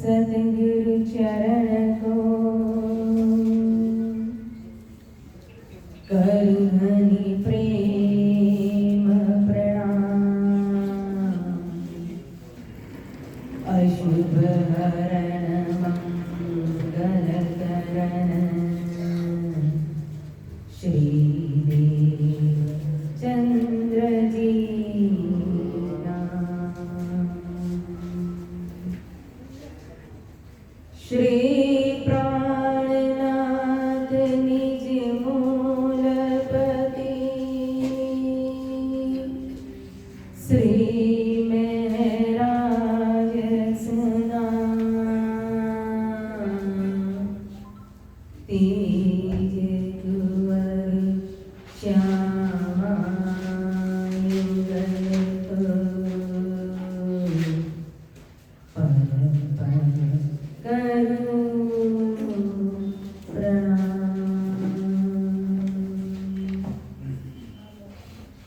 सतगुरु चरण को करू धनि प्रेम प्रणाम। अशुभ हरण मंगल करण श्रीदेव चंद्र जी श्री प्राणनाथ निज मूलपति श्री महराज सुना तेज कुंवर श्यामा युगल करू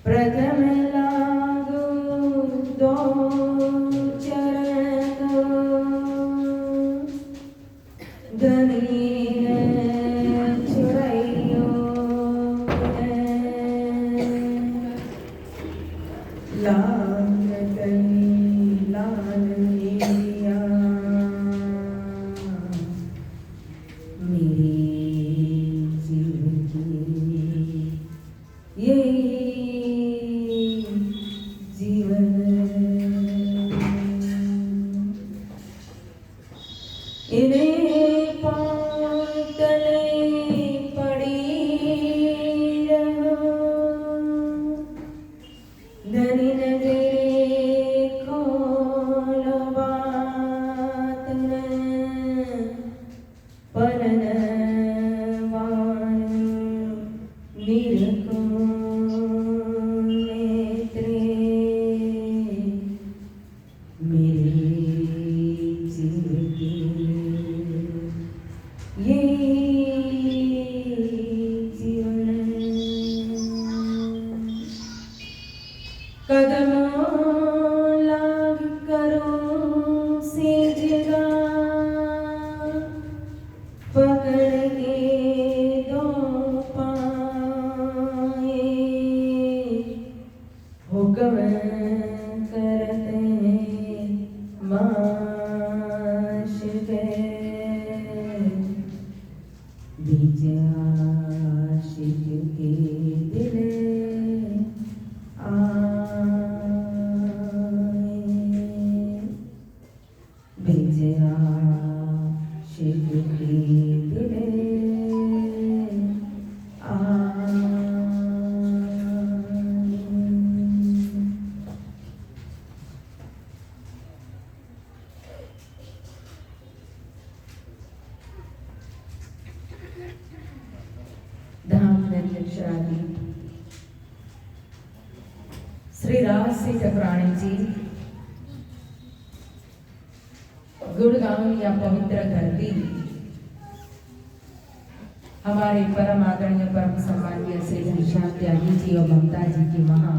प्रथम लागू दो चरण धनी छुड़ाइयो लाल कली लाल लिया मेरे जीवन की यही जीवन इन्हें पातले पड़ी रहो धनी नजरे खोलो बात न परन वाण निरको नेत्रे मेरे जीवन की ये जीवन कदमों लाग करो से जगा पकड़ के दो पाए हुक्म करते माश बीच आशिक के दिल बीच आशिक के दिल धाम श्री राज सिंह ठाकुराणी जी गुड़गांव या पवित्र धरती हमारे परम आदरणीय परम सम्मानीय श्री घनश्याम त्यागी जी और ममता जी के वहां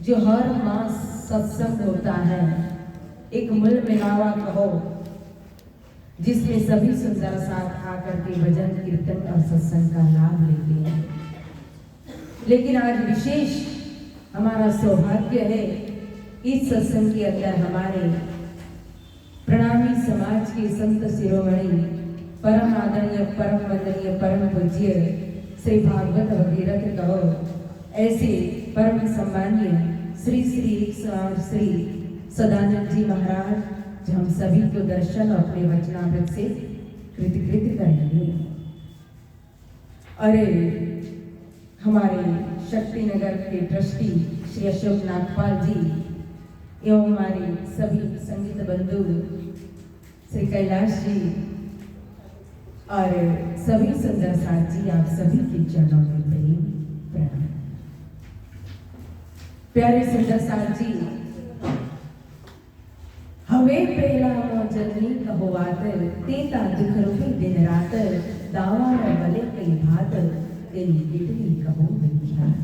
जो हर मास सत्संग होता है, एक मिल मिलावा कहो जिसमें सभी सुंदर साथ आकर के भजन कीर्तन और सत्संग का लाभ लेते हैं। लेकिन आज विशेष हमारा सौभाग्य है इस सत्संग के अंदर हमारे प्रणामी समाज के संत शिरोमणि परम आदरणीय परम वंदनीय परम पूज्य श्री भागवत भगीरथ कहो ऐसे परम सम्मानीय श्री श्री श्री सदानंद जी महाराज जो हम सभी को दर्शन और अपने वचनामृत से कृतकृत करेंगे। अरे हमारे शक्तिनगर के ट्रस्टी श्री अशोक नागपाल जी एवं हमारे सभी संगीत बंधु श्री कैलाश जी और सभी सुंदर साथ जी, आप सभी के चरणों में प्रेम प्रणाम। प्यारे सुंदर साथ जी, हमें पहला जननी कहो आतर तेता दुख रूपी दिन रात दावा न बले कई भात तेरी बिटवी कहो विख्यात।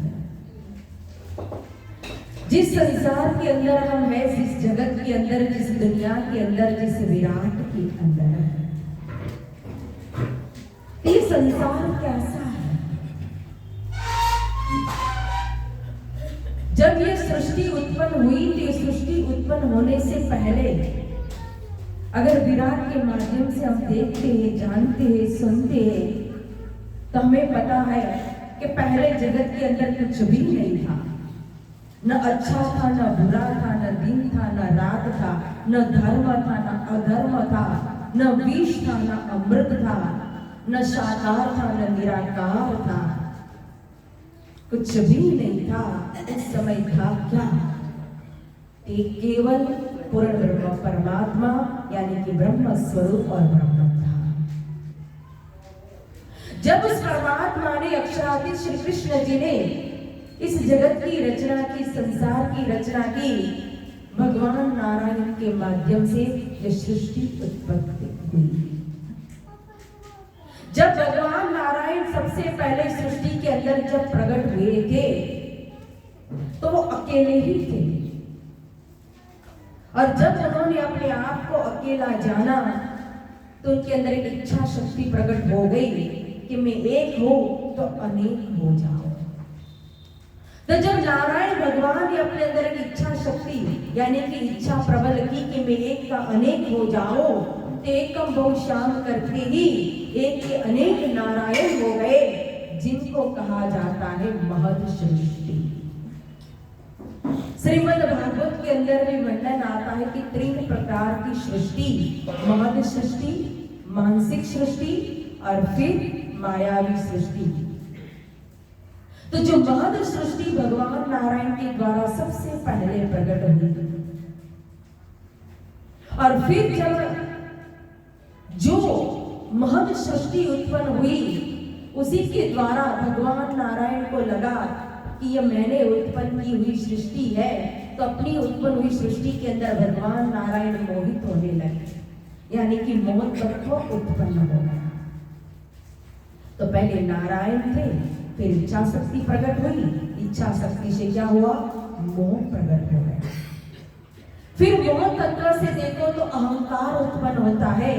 जिस संसार के अंदर हम हैं, जिस जगत के अंदर, जिस दुनिया के अंदर, जिस विराट के अंदर, ये संसार कैसा है? जब ये सृष्टि उत्पन्न हुई तो सृष्टि उत्पन्न होने से पहले अगर विराट के माध्यम से हम देखते हैं, जानते हैं, सुनते हैं, तो हमें पता है कि पहले जगत के अंदर कुछ भी नहीं था। न अच्छा था, न बुरा था, न दिन था, न रात था, न धर्म था, न अधर्म था, न विष था, न अमृत था, न साकार था, न निराकार था, कुछ भी नहीं था। उस समय था क्या? एक केवल पूर्ण ब्रह्म परमात्मा यानी कि ब्रह्म स्वरूप और ब्रह्म था। जब उस परमात्मा ने अक्षरातीत श्री कृष्ण जी ने इस जगत की रचना की, संसार की रचना की, भगवान नारायण के माध्यम से यह सृष्टि उत्पत्ति हुई। जब भगवान नारायण सबसे पहले सृष्टि के अंदर जब प्रकट हुए थे तो वो अकेले ही थे, और जब उन्होंने अपने आप को अकेला जाना तो उनके अंदर एक इच्छा शक्ति प्रकट हो गई कि मैं एक हूं तो अनेक हो जाओ। तो जब नारायण भगवान ने अपने अंदर एक इच्छा शक्ति यानी कि इच्छा प्रबल की कि मैं एक का अनेक हो जाओ, तो एकम बहु श्याम करते ही एक के अनेक नारायण हो गए, जिनको कहा जाता है महद सृष्टि। श्रीमद् भागवत के अंदर भी वर्णन आता है कि 3 प्रकार की सृष्टि, महद सृष्टि, मानसिक सृष्टि और फिर मायावी सृष्टि। तो जो महद सृष्टि भगवान नारायण के द्वारा सबसे पहले प्रकट हुई, और फिर जब जो महद सृष्टि उत्पन्न हुई उसी के द्वारा भगवान नारायण को लगा कि यह मैंने उत्पन्न की हुई सृष्टि है, तो अपनी उत्पन्न हुई सृष्टि के अंदर भगवान नारायण मोहित होने लगे, यानी कि मोह तत्व उत्पन्न हो गया। तो पहले नारायण थे, फिर इच्छा शक्ति प्रकट हुई, इच्छा शक्ति से क्या हुआ? मोह प्रकट हो गया। फिर मोह तत्व से देखो तो अहंकार उत्पन्न होता है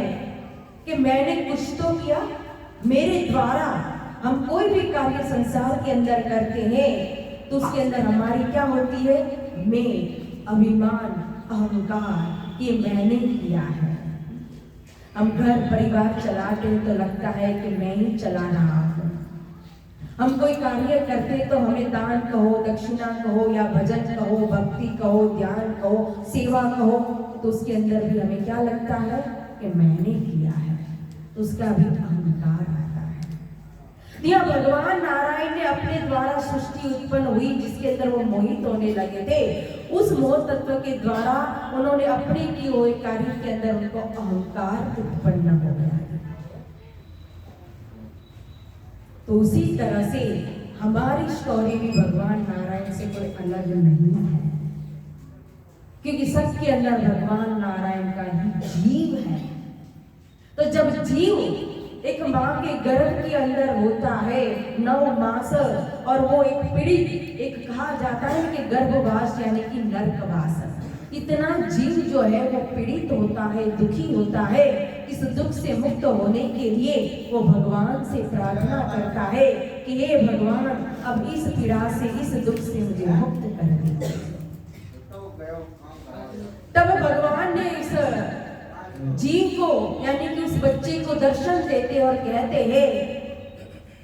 कि मैंने कुछ तो किया, मेरे द्वारा हम कोई भी कार्य संसार के अंदर करते हैं तो उसके अंदर हमारी क्या होती है? मैं, अभिमान, अहंकार, ये मैंने किया है। हम घर परिवार चलाते हैं तो लगता है कि मैं ही चला रहा हूं। हम कोई कार्य करते तो हमें दान कहो, दक्षिणा कहो, या भजन कहो, भक्ति कहो, ध्यान कहो, सेवा कहो, तो उसके अंदर भी हमें क्या लगता है कि मैंने किया है, तो उसका भी अहंकार आता है। यह भगवान नारायण ने अपने द्वारा सृष्टि उत्पन्न हुई जिसके अंदर वो मोहित होने लगे थे, उस मोह तत्व के द्वारा उन्होंने अपने किए हुए कार्य के अंदर उनको अहंकार उत्पन्न हो गया। तो उसी तरह से हमारी स्टोरी भी भगवान नारायण से कोई अलग नहीं है, क्योंकि सबके अंदर भगवान नारायण का ही जीव है। तो जब जीव एक माँ के गर्भ के अंदर होता है 9 मास, और वो एक पीड़ित, एक कहा जाता है कि गर्भवास यानी कि नरकवास, इतना जीव जो है वो पीड़ित होता है, दुखी होता है। इस दुख से मुक्त होने के लिए वो भगवान से प्रार्थना करता है कि हे भगवान, अब इस पीड़ा से, इस दुख से मुझे मुक्त कर दे। तब भगवान ने इस जीव को यानी कि उस बच्चे को दर्शन देते और कहते हैं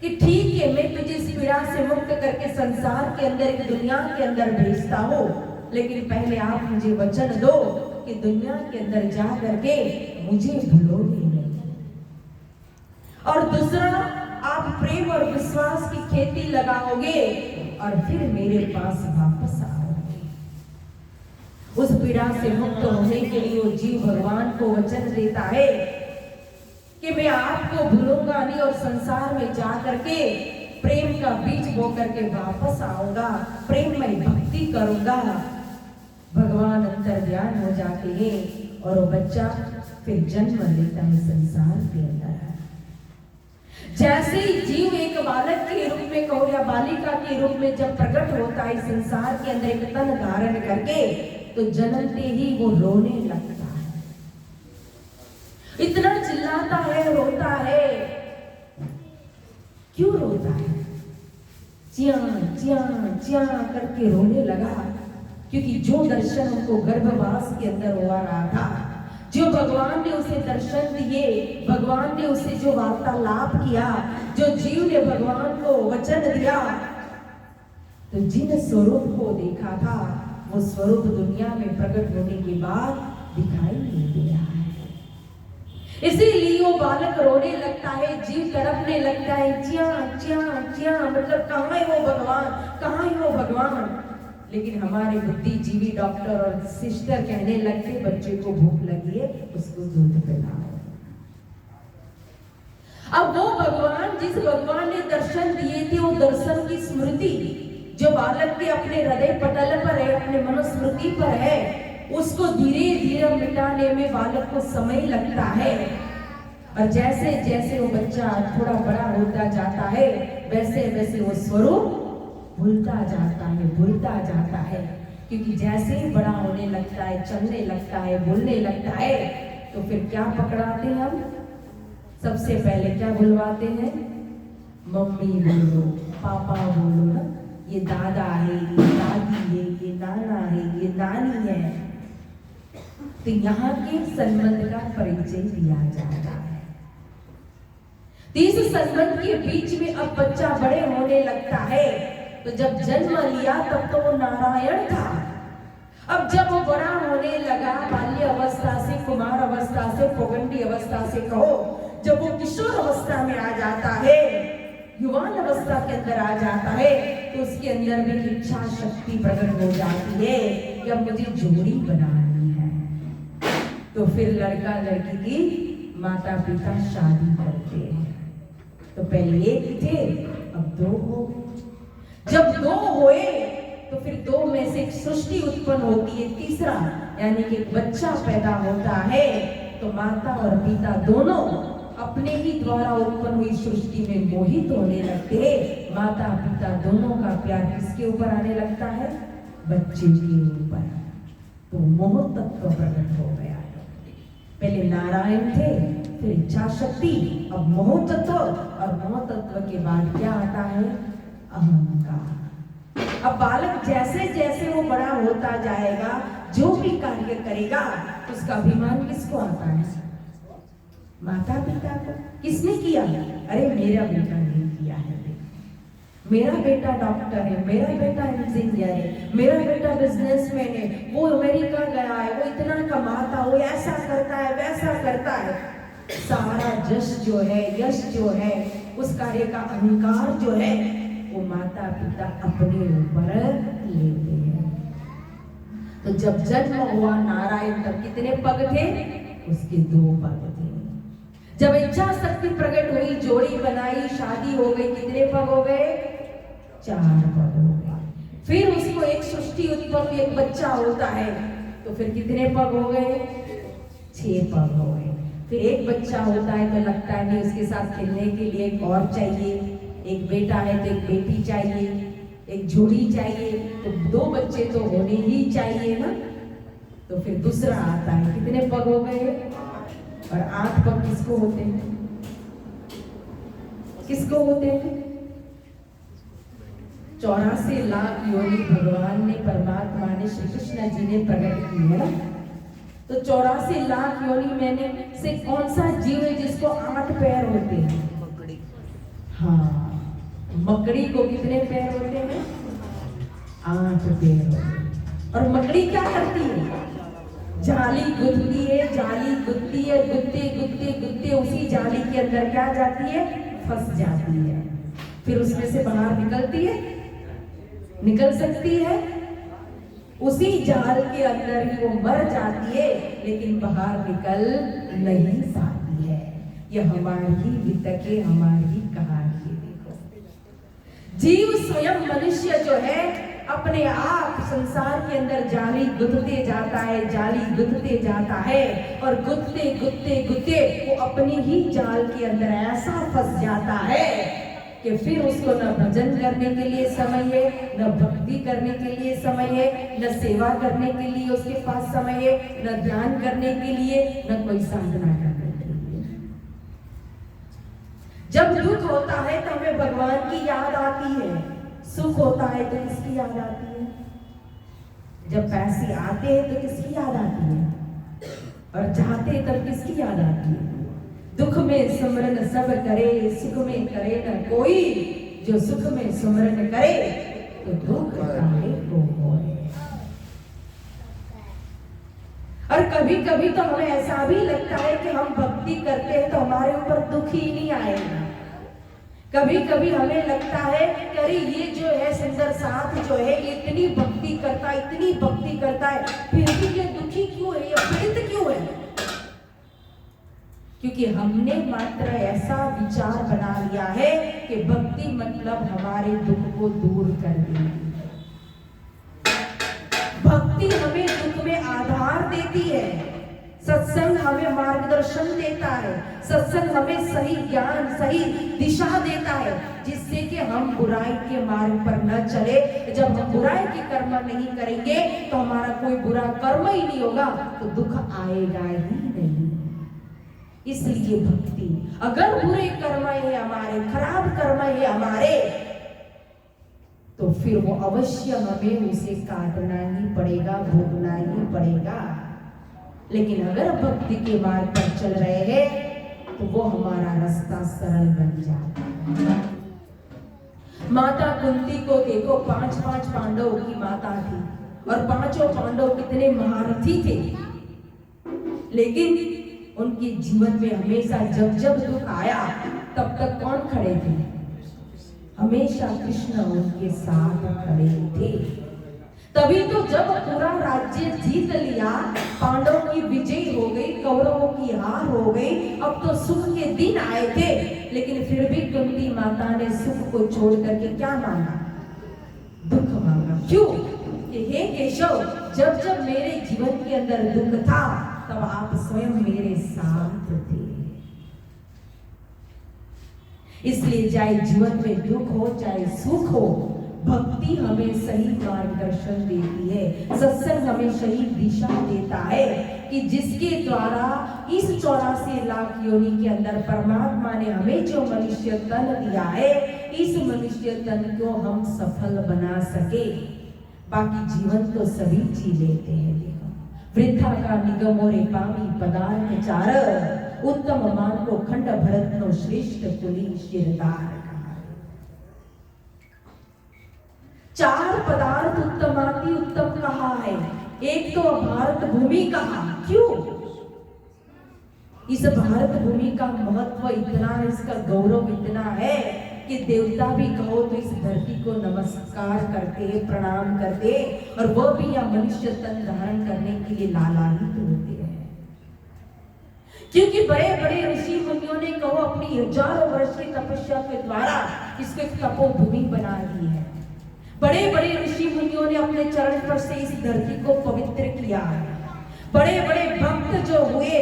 कि ठीक है, मैं तुझे इस पीड़ा से मुक्त करके संसार के अंदर, एक दुनिया के अंदर भेजता हूँ, लेकिन पहले आप मुझे वचन दो कि दुनिया के अंदर जा करके मुझे भूलोगे नहीं, और दूसरा आप प्रेम और विश्वास की खेती लगाओगे और फिर मेरे पास वापस आओगे। उस पीड़ा से मुक्त होने के लिए वो जीव भगवान को वचन देता है कि मैं आपको भूलूंगा नहीं और संसार में जा करके प्रेम का बीज बो करके वापस आऊंगा, प्रेम में भक्ति करूंगा। भगवान अंतर ध्यान हो जाते हैं और वो बच्चा फिर जन्म लेता है संसार के अंदर। जैसे ही जीव एक बालक के रूप में कहो या बालिका के रूप में जब प्रकट होता है संसार के अंदर एक तन धारण करके, तो जन्मते ही वो रोने लगता है, इतना चिल्लाता है, रोता है। क्यों रोता है? चिया चिया चिया करके रोने लगा, क्योंकि जो दर्शन उनको गर्भवास के अंदर हुआ रहा था, जो भगवान ने उसे दर्शन दिए, भगवान ने उसे जो वार्तालाप किया, जो जीव ने भगवान को वचन दिया, तो जिन स्वरूप को देखा था वो स्वरूप दुनिया में प्रकट होने के बाद दिखाई नहीं दे रहा है। इसीलिए वो बालक रोने लगता है, जीव तड़पने लगता है, चिया चिया चिया, मतलब कहाँ है वो भगवान, कहाँ है वो भगवान। लेकिन हमारे बुद्धिजीवी डॉक्टर और सिस्टर कहने लगते, बच्चे को भूख लगी है, उसको दूध पिलाओ। अब वो भगवान, जिस भगवान ने दर्शन दिए थे, वो दर्शन की स्मृति जो बालक के अपने हृदय पटल पर है, अपने मनुस्मृति पर है, उसको धीरे धीरे मिटाने में बालक को समय लगता है। और जैसे जैसे वो बच्चा थोड़ा बड़ा होता जाता है, वैसे वैसे वो स्वरूप भूलता जाता है, भूलता जाता है। क्योंकि जैसे ही बड़ा होने लगता है, चलने लगता है, बोलने लगता है, तो फिर क्या पकड़ाते हैं हम? सबसे पहले क्या बुलवाते हैं? मम्मी बोलो, पापा बोलो ना, ये दादा है, ये दादी है, ये नाना है, ये नानी है। तो यहाँ के संबंध का परिचय दिया जाता है। इस संबंध के बीच में अब बच्चा बड़े होने लगता है। तो जब जन्म लिया तब तो वो नारायण था। अब जब वो बड़ा होने लगा, बाल्य अवस्था से, कुमार अवस्था से, पौगंडी अवस्था से कहो, जब वो किशोर अवस्था में आ जाता है, युवान अवस्था के अंदर आ जाता है, तो उसके अंदर भी इच्छा शक्ति प्रकट हो जाती है कि अब मुझे जोड़ी बनानी है। तो फिर लड़का लड़की की माता पिता शादी करते हैं। तो पहले एक थे, अब दो हो गए। जब दो हुए तो फिर दो में से एक सृष्टि उत्पन्न होती है, तीसरा यानी कि एक बच्चा पैदा होता है। तो माता और पिता दोनों अपने ही द्वारा उत्पन्न हुई सृष्टि में मोहित होने लगते हैं। माता पिता दोनों का प्यार किसके ऊपर आने लगता है? बच्चे के ऊपर। तो मोह तत्व प्रकट हो गया है। पहले नारायण थे, फिर इच्छा शक्ति, अब मोह तत्व, और मोह तत्व के बाद क्या आता है? अहंकार। अब बालक जैसे जैसे वो बड़ा होता जाएगा, जो भी कार्य करेगा उसका अभिमान किसको आता है? माता पिता को। किसने किया? अरे मेरा बेटा ने किया है, मेरा बेटा डॉक्टर है, मेरा बेटा इंजीनियर है, मेरा बेटा बिजनेसमैन है, वो अमेरिका गया है, वो इतना कमाता, वो ऐसा करता है, वैसा करता है। सारा यश जो है, उस कार्य का अहंकार जो है, वो माता पिता अपने ऊपर लेते हैं। तो जब जन्म हुआ नारायण, तब कितने पग थे? उसके 2 पग थे। जब इच्छा शक्ति प्रकट हुई, जोड़ी बनाई, शादी हो गई, कितने पग हो गए? 4 पग हो गए। फिर उसको एक सृष्टि उत्पन्न हुई, एक बच्चा होता है, तो फिर कितने पग हो गए? 6 पग हो गए। फिर एक बच्चा होता है तो लगता है नहीं, उसके साथ खेलने के लिए एक और चाहिए, एक बेटा है तो एक बेटी चाहिए, एक जोड़ी चाहिए, तो 2 बच्चे तो होने ही चाहिए ना। तो फिर दूसरा आता है, कितने पग हो गए? और 8 पग किसको होते हैं? किसको होते हैं? 84 लाख योनि भगवान ने, परमात्मा ने, श्री कृष्ण जी ने प्रकट की है ना। तो 84 लाख योनि में से कौन सा जीव है जिसको 8 पैर होते हैं? मकड़ी। हाँ, मकड़ी को कितने पैर होते हैं? 8 पैर होते हैं। और मकड़ी क्या करती है? जाली गुथती है, जाली गुथती है, गुथते गुथते गुथते उसी जाली के अंदर क्या जाती है? फंस जाती है। फिर उसमें से बाहर निकलती है? निकल सकती है? उसी जाल के अंदर ही वो मर जाती है, लेकिन बाहर निकल नहीं पाती है। यह हमारी वितके, हमारी कहानी है। देखो, जीव स्वयं मनुष्य जो है अपने आप संसार के अंदर जाली गुथते जाता है, जाली गुथते जाता है, और गुथते गुथते गुथते वो अपनी ही जाल के अंदर ऐसा फंस जाता है कि फिर उसको न भजन करने के लिए समय है, न भक्ति करने के लिए समय है, न सेवा करने के लिए उसके पास समय है, न ध्यान करने के लिए, न कोई साधना करने के लिए। जब दुख होता है तो हमें भगवान की याद आती है, सुख होता है तो किसकी याद आती है? जब पैसे आते हैं तो किसकी याद आती है, और जाते हैं तब किसकी याद आती है? दुख में सुमरन सब करे, सुख में करे न कोई, जो सुख में सुमरन करे तो दुख काहे को होए। और कभी कभी तो हमें ऐसा भी लगता है कि हम भक्ति करते हैं तो हमारे ऊपर दुख ही नहीं आएगा। कभी कभी हमें लगता है कि अरे ये जो है सुंदर साथ जो है इतनी भक्ति करता है, इतनी भक्ति करता है, फिर भी ये दुखी क्यों है, ये पीड़ित क्यों है? क्योंकि हमने मात्र ऐसा विचार बना लिया है कि भक्ति मतलब हमारे दुख को दूर कर देना। भक्ति हमें दुख में आधार देती है, सत्संग हमें मार्गदर्शन देता है, सत्संग हमें सही ज्ञान, सही दिशा देता है, जिससे कि हम बुराई के मार्ग पर न चले। जब हम बुराई के कर्म नहीं करेंगे तो हमारा कोई बुरा कर्म ही नहीं होगा, तो दुख आएगा ही नहीं। इसलिए भक्ति, अगर बुरे कर्म है हमारे, खराब कर्म है हमारे, तो फिर वो अवश्य हमें उसे काटना ही पड़ेगा, भोगना ही पड़ेगा। लेकिन अगर भक्ति के मार्ग पर चल रहे हैं तो वो हमारा रास्ता सरल बन जाता है। माता कुंती को देखो, 5 पांडवों की माता थी, और 5 पांडव कितने महारथी थे, लेकिन उनके जीवन में हमेशा जब जब दुख आया तब तक कौन खड़े थे? हमेशा कृष्ण उनके साथ खड़े थे। तभी तो जब पूरा राज्य जीत लिया, पांडवों की विजय हो गई, कौरवों की हार हो गई, अब तो सुख के दिन आए थे, लेकिन फिर भी कुंती माता ने सुख को छोड़ करके क्या मांगा? दुख मांगा। क्यों? कि हे केशव, जब जब मेरे जीवन के अंदर दुख था तब आप स्वयं मेरे साथ थे। इसलिए चाहे जीवन में दुख हो चाहे सुख हो, भक्ति हमें सही मार्गदर्शन देती है, सत्संग हमें सही दिशा देता है, कि जिसके द्वारा इस 84 लाख योनि के अंदर परमात्मा ने हमें जो मनुष्य तन दिया है, इस मनुष्य तन को हम सफल बना सके। बाकी जीवन तो सभी जी लेते हैं। देखो, वृथा का निगम और पामी पदार्थ चार, उत्तम मान को खंड भरत नो श्रेष्ठ कुली शिरदार। चार पदार्थ उत्तमाति उत्तम कहा है। एक तो भारत भूमि कहा। क्यों? इस भारत भूमि का महत्व इतना, इसका गौरव इतना है कि देवता भी कहो तो इस धरती को नमस्कार करते, प्रणाम करते, और वह भी यह मनुष्य तन धारण करने के लिए लालायित होते हैं। क्योंकि बड़े बड़े ऋषि मुनियों ने कहो अपनी हजारों वर्ष की तपस्या के द्वारा इसको एक तपोभूमि बना दी है। बड़े बड़े ऋषि मुनियों ने अपने चरण पर से इस धरती को पवित्र किया है। बड़े बड़े भक्त जो हुए,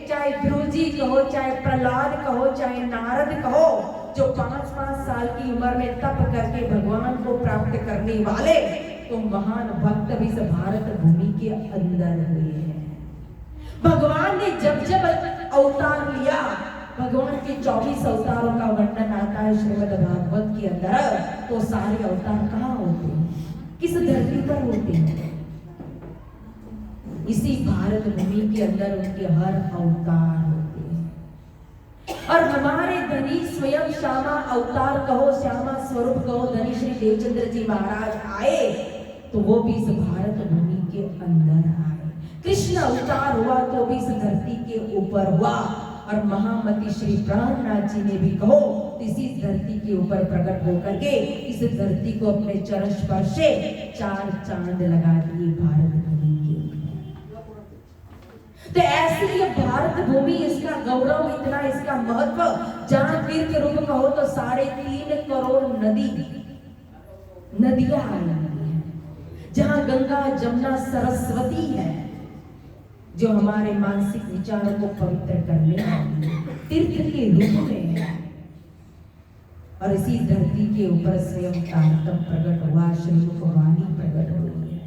चाहे ध्रुव जी कहो, चाहे प्रहलाद कहो, चाहे नारद कहो, जो 5-5 साल की उम्र में तप करके भगवान को प्राप्त करने वाले, तो महान भक्त भी इस भारत भूमि के अंदर हुए हैं। भगवान ने जब जब अवतार लिया, भगवान के 24 अवतारों का वर्णन आता है श्रीमद् भागवत के अंदर, तो सारे अवतार कहाँ होते हैं? किस धरती पर होते हैं? इसी भारत भूमि के अंदर उनके हर अवतार होते हैं। और हमारे धनी स्वयं श्यामा अवतार कहो, श्यामा स्वरूप कहो, धनी श्री देवचंद्र जी महाराज आए, तो वो भी इस भारत भूमि के अंदर आए। कृष्ण अवतार हुआ तो भी इस धरती के ऊपर हुआ, और महामती श्री प्राणनाथ जी ने भी कहो इसी धरती के ऊपर प्रकट होकर के इस धरती को अपने चरण स्पर्श से 4 चांद लगा दिए भारत भूमि के। तो ऐसी ये भारत भूमि, इसका गौरव इतना, इसका महत्व, जहां तीर्थ रूप कहो तो 3.5 करोड़ नदियां आई हैं। जहां गंगा जमुना सरस्वती है, जो हमारे मानसिक विचारों को पवित्र करने वाली तीर्थ के रूप में है। और इसी धरती के ऊपर स्वयं तारतम प्रकट हुआ, श्रीमुख वाणी प्रकट हुई है।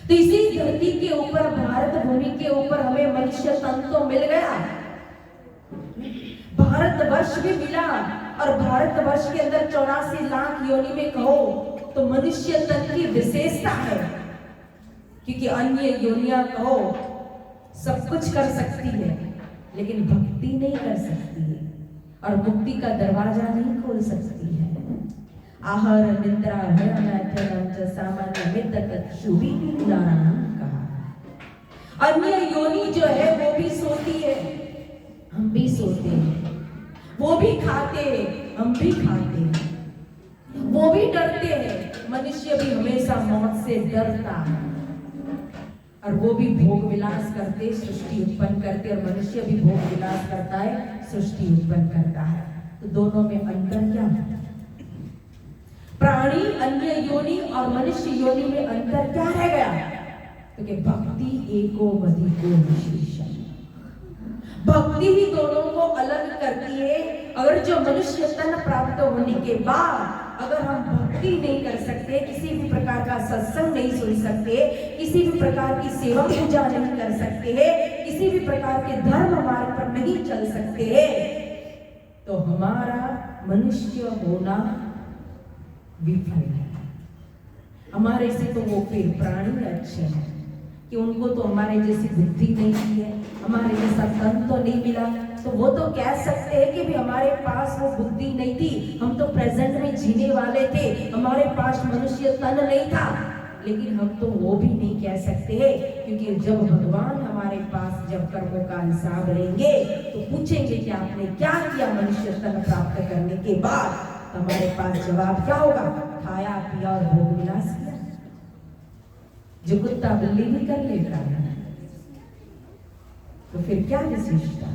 तो इसी धरती के ऊपर, भारत भूमि के ऊपर हमें मनुष्य तन तो मिल गया, भारतवर्ष भी मिला। और भारतवर्ष के अंदर 84 लाख योनि में कहो तो मनुष्य तन की विशेषता है, क्योंकि अन्य योनियां कहो सब कुछ कर सकती है, लेकिन भक्ति नहीं कर सकती है और मुक्ति का दरवाजा नहीं खोल सकती है। आहार निद्रा भयम च सामान्य मित शुभी कहा। अन्य योनि जो है वो भी सोती है, हम भी सोते हैं, वो भी खाते हैं, हम भी खाते हैं, वो भी डरते हैं। मनुष्य भी हमेशा मौत से डरता है और वो भी भोग विलास करते, सृष्टि उत्पन्न करते, और मनुष्य भी भोग विलास करता है, सृष्टि उत्पन्न करता है। तो दोनों में अंतर क्या है? प्राणी अन्य योनि और मनुष्य योनि में अंतर क्या रह गया? क्योंकि भक्ति एको बधिको विशेषम, भक्ति ही दोनों को अलग करती है। अगर जो मनुष्य तन प्राप्त होने के बाद अगर हम भक्ति नहीं कर सकते, किसी भी प्रकार का सत्संग नहीं सुन सकते, किसी भी प्रकार की सेवा पूजा नहीं कर सकते हैं, किसी भी प्रकार के धर्म मार्ग पर नहीं चल सकते हैं, तो हमारा मनुष्य होना विफल है। हमारे से तो वो फिर प्राणी अच्छे हैं कि उनको तो हमारे जैसी बुद्धि नहीं दी है, हमारे जैसा तन तो नहीं मिला, तो वो तो कह सकते हैं कि भी हमारे पास वो बुद्धि नहीं थी, हम तो प्रेजेंट में जीने वाले थे, हमारे पास मनुष्य तन नहीं था। लेकिन हम तो वो भी नहीं कह सकते हैं, क्योंकि जब भगवान हमारे पास जब कर्मों का हिसाब लेंगे तो पूछेंगे कि आपने क्या किया मनुष्य तन प्राप्त करने के बाद। हमारे पास जवाब क्या होगा? खाया पिया और भोग विलास किया, जो कुत्ता बिल्ली भी कर लेता है। तो फिर क्या विशेषता?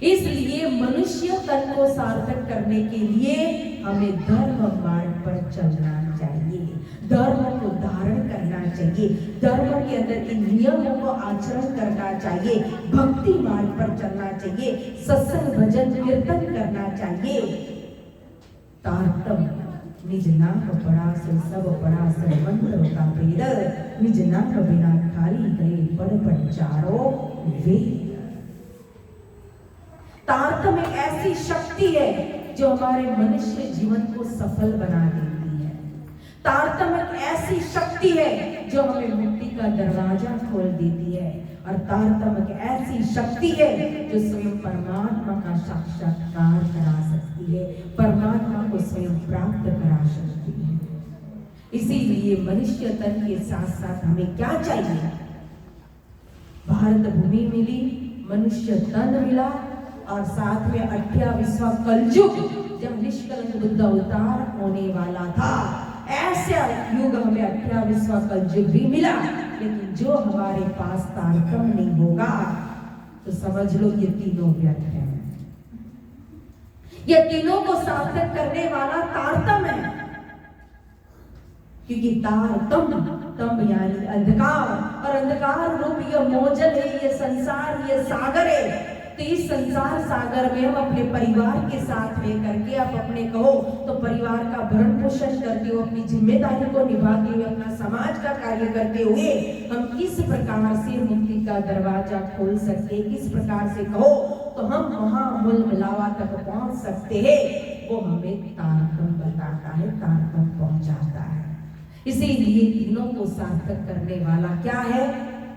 इसलिए मनुष्य तन को सार्थक करने के लिए हमें धर्म मार्ग पर चलना चाहिए, धर्म को धारण करना चाहिए, धर्म के अंदर के नियमों को आचरण करना चाहिए, भक्ति मार्ग पर चलना चाहिए, सत्संग भजन कीर्तन करना चाहिए। तारतम निज नाम पड़ा से सब पड़ा सर्वंत्र का वेद, निज नाम बिना खाली गए पढ़ चारों वेद। तारतम एक ऐसी शक्ति है जो हमारे मनुष्य जीवन को सफल बना देती है। तारतम एक ऐसी शक्ति है जो हमें मुक्ति का दरवाजा खोल देती है। और तारतम एक ऐसी शक्ति है जो स्वयं परमात्मा का साक्षात्कार करा सकती है, परमात्मा को स्वयं प्राप्त करा सकती है। इसीलिए मनुष्य तन के साथ साथ हमें क्या चाहिए? भारत भूमि मिली, मनुष्य तन मिला, और साथ में 28वां कलयुग जब निष्कलंक बुद्ध अवतार होने वाला था, ऐसा युग हमें 28वां कलयुग भी मिला। लेकिन जो हमारे पास तारतम नहीं होगा तो समझ लो ये तीनों व्यर्थ है। ये तीनों को सार्थक करने वाला तारतम है, क्योंकि तारतम तम यानी अंधकार, और अंधकार रूप ये मोजल है, ये संसार, ये सागर है। तो इस संसार सागर में हम अपने परिवार के साथ में करके, आप अपने कहो तो परिवार का भरण पोषण करते हुए, अपनी जिम्मेदारी को निभाते हुए, अपना समाज का कार्य करते हुए हम किस प्रकार से मुक्ति का दरवाजा खोल सकते, किस प्रकार से कहो तो हम महामूल मिलावा तक पहुंच सकते हैं, वो हमें तारतम बताता है, तारतम पहुंचाता है। इसीलिए तीनों को सार्थक करने वाला क्या है?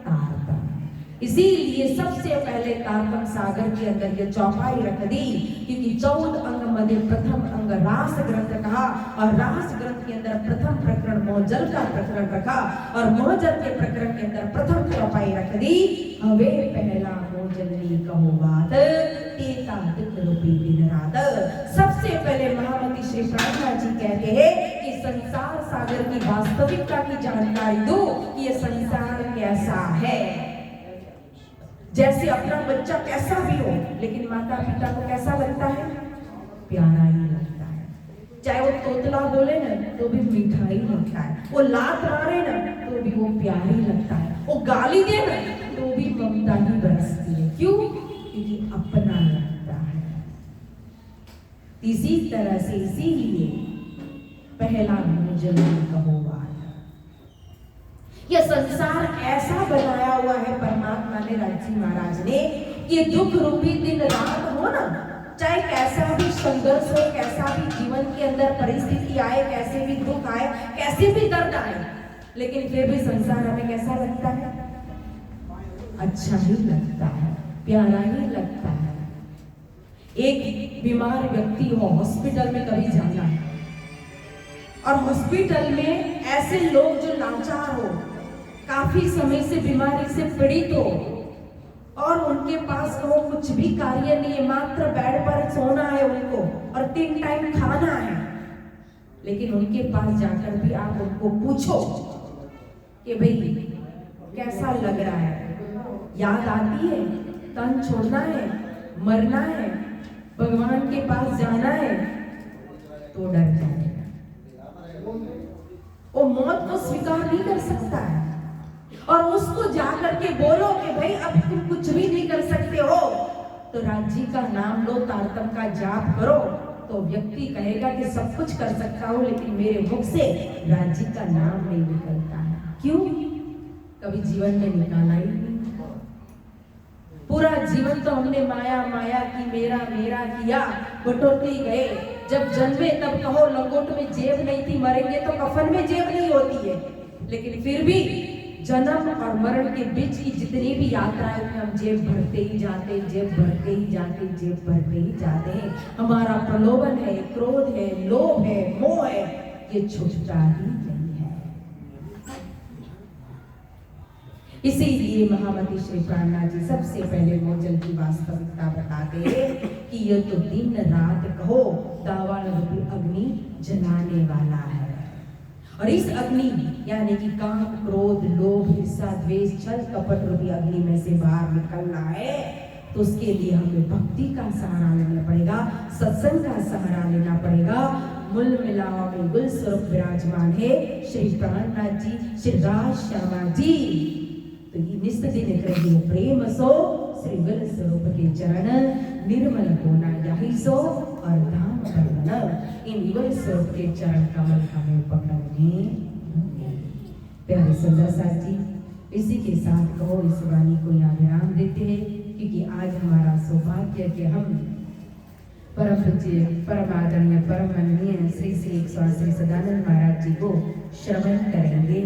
तारतम। इसीलिए सबसे पहले तारतम सागर के अंदर ये चौपाई रख दी, क्योंकि 14 अंग मध्य प्रथम अंग रास ग्रंथ कहा, और रास ग्रंथ के अंदर प्रथम प्रकरण मोहजल का प्रकरण रखा, और मोहजल के प्रकरण के अंदर प्रथम चौपाई रख दी। हवे पहला मोहजलनी कहो बात, तेता दिक रूपी दिन रात। सबसे पहले महामती श्री प्रार्थना जी कहते हैं कि संसार सागर की वास्तविकता की जानकारी दो कि ये संसार कैसा है। जैसे अपना बच्चा कैसा भी हो, लेकिन माता पिता को कैसा लगता है? प्यारा ही लगता है। चाहे वो तोतला बोले ना तो भी मिठाई लगता है, वो लात मारे ना तो भी वो प्यारी लगता है, वो गाली दे ना तो भी ममता ही बरसती है। क्यों? क्योंकि अपना लगता है। इसी तरह से इसीलिए पहला मुझे कहो बात, यह संसार ऐसा बनाया हुआ है परमात्मा ने, राजी महाराज ने, ये दुख रूपी दिन रात हो ना, चाहे कैसा भी संघर्ष हो, कैसा भी जीवन के अंदर परिस्थिति आए, कैसे भी दुख आए, कैसे भी दर्द आए, लेकिन फिर भी संसार हमें कैसा लगता है? अच्छा ही लगता है, प्यारा ही लगता है। एक बीमार व्यक्ति हो, हॉस्पिटल में कभी जाना है और हॉस्पिटल में ऐसे लोग जो लाचार हो, काफी समय से बीमारी से पीड़ित हो और उनके पास वो कुछ भी कार्य नहीं है, मात्र बेड पर सोना है उनको और 3 टाइम खाना है, लेकिन उनके पास जाकर भी आप उनको पूछो कि भाई कैसा लग रहा है, याद आती है, तन छोड़ना है, मरना है, भगवान के पास जाना है, तो डर जाएगा, वो मौत को स्वीकार नहीं कर सकता है। और उसको जाकर के बोलो कि भाई अब तुम कुछ भी नहीं कर सकते हो, तो राज्य का नाम लो, तारतम का जाप करो, तो व्यक्ति कहेगा कि सब कुछ कर सकता हूं, लेकिन मेरे मुख से राज्य का नाम नहीं निकलता है। क्यों? कभी जीवन में निकाला ही नहीं। पूरा जीवन तो हमने माया माया की, मेरा मेरा किया, बटोरते ही गए। जब जन्मे तब कहो लंगोट में जेब नहीं थी, मरेंगे तो कफन में जेब नहीं होती है, लेकिन फिर भी जन्म और मरण के बीच की जितनी भी यात्राएं में हम जेब भरते ही जाते, जेब भरते ही जाते, जेब भरते ही जाते हैं। हमारा प्रलोभन है, क्रोध है, लोभ है, मोह है, ये छूटता ही नहीं है। इसीलिए महामती श्री प्राणनाथ जी सबसे पहले मोजल की वास्तविकता बताते हैं कि ये तो दिन रात कहो दावान रूपी अग्नि जलाने वाला है, और इस अग्नि यानी कि काम, क्रोध, लोभ, ईर्ष्या, द्वेष, छल, कपट रूपी अग्नि में से बाहर निकलना है, तो उसके लिए हमें भक्ति का सहारा लेना पड़ेगा, सत्संग का सहारा लेना पड़ेगा। मूल मिलावा में गुल स्वरूप विराजमान है श्री प्राणनाथ जी, श्री राज श्यामा जी। तो ये निस्त दिन करिए प्रेम सो श्री गुल स्वरूप के चरण, निर्मल होना यही सो और धाम बंधन, इन युगल स्वरूप के चरण कमल हमें पकड़ने। प्यारे सुंदर साथ जी, इसी के साथ कहो इस वाणी को यहाँ विराम देते हैं, क्योंकि आज हमारा सौभाग्य कि हम परम पूज्य, परम आदरणीय, परम माननीय श्री श्री 108 श्री सदानंद महाराज जी को श्रवण करेंगे।